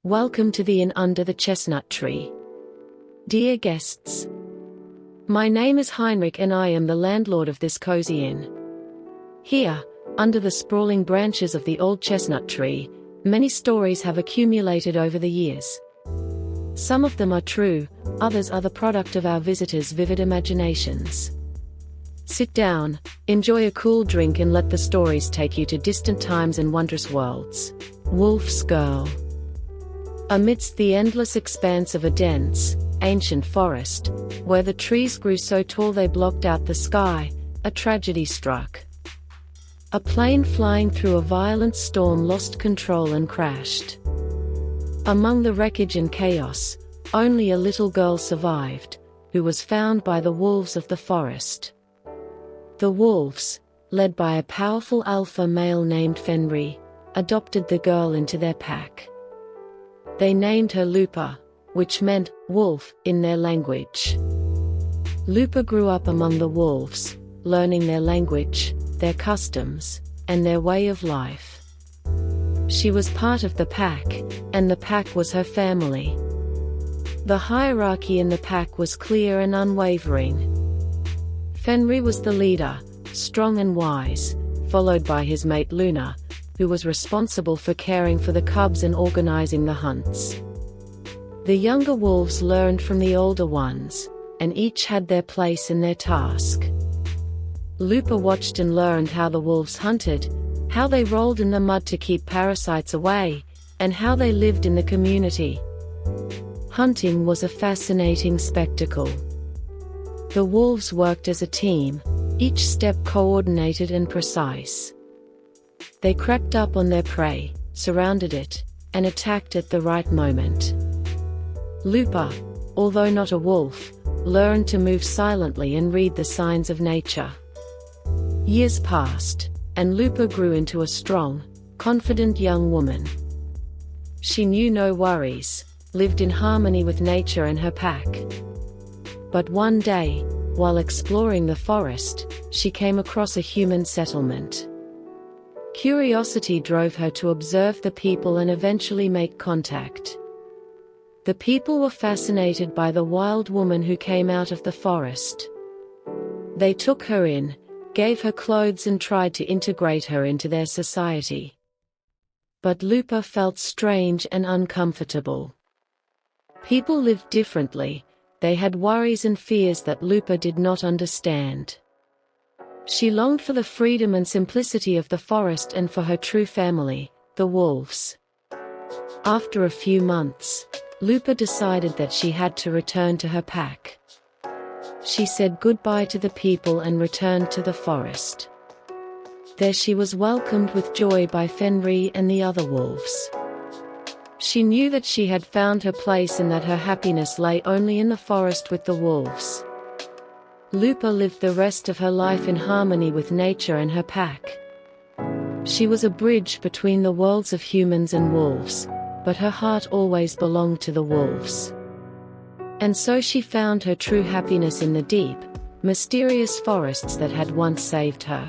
Welcome to the Inn Under the Chestnut Tree. Dear guests, my name is Heinrich and I am the landlord of this cozy inn. Here, under the sprawling branches of the old chestnut tree, many stories have accumulated over the years. Some of them are true, others are the product of our visitors' vivid imaginations. Sit down, enjoy a cool drink and let the stories take you to distant times and wondrous worlds. Wolf's Girl. Amidst the endless expanse of a dense, ancient forest, where the trees grew so tall they blocked out the sky, a tragedy struck. A plane flying through a violent storm lost control and crashed. Among the wreckage and chaos, only a little girl survived, who was found by the wolves of the forest. The wolves, led by a powerful alpha male named Fenrir, adopted the girl into their pack. They named her Lupa, which meant wolf in their language. Lupa grew up among the wolves, learning their language, their customs, and their way of life. She was part of the pack, and the pack was her family. The hierarchy in the pack was clear and unwavering. Fenrir was the leader, strong and wise, followed by his mate Luna, who was responsible for caring for the cubs and organizing the hunts. The younger wolves learned from the older ones, and each had their place in their task. Lupa watched and learned how the wolves hunted, how they rolled in the mud to keep parasites away, and how they lived in the community. Hunting was a fascinating spectacle. The wolves worked as a team, each step coordinated and precise. They crept up on their prey, surrounded it, and attacked at the right moment. Lupa, although not a wolf, learned to move silently and read the signs of nature. Years passed, and Lupa grew into a strong, confident young woman. She knew no worries, lived in harmony with nature and her pack. But one day, while exploring the forest, she came across a human settlement. Curiosity drove her to observe the people and eventually make contact. The people were fascinated by the wild woman who came out of the forest. They took her in, gave her clothes and tried to integrate her into their society. But Lupa felt strange and uncomfortable. People lived differently, they had worries and fears that Lupa did not understand. She longed for the freedom and simplicity of the forest and for her true family, the wolves. After a few months, Lupa decided that she had to return to her pack. She said goodbye to the people and returned to the forest. There she was welcomed with joy by Fenrir and the other wolves. She knew that she had found her place and that her happiness lay only in the forest with the wolves. Lupa lived the rest of her life in harmony with nature and her pack. She was a bridge between the worlds of humans and wolves, but her heart always belonged to the wolves. And so she found her true happiness in the deep, mysterious forests that had once saved her.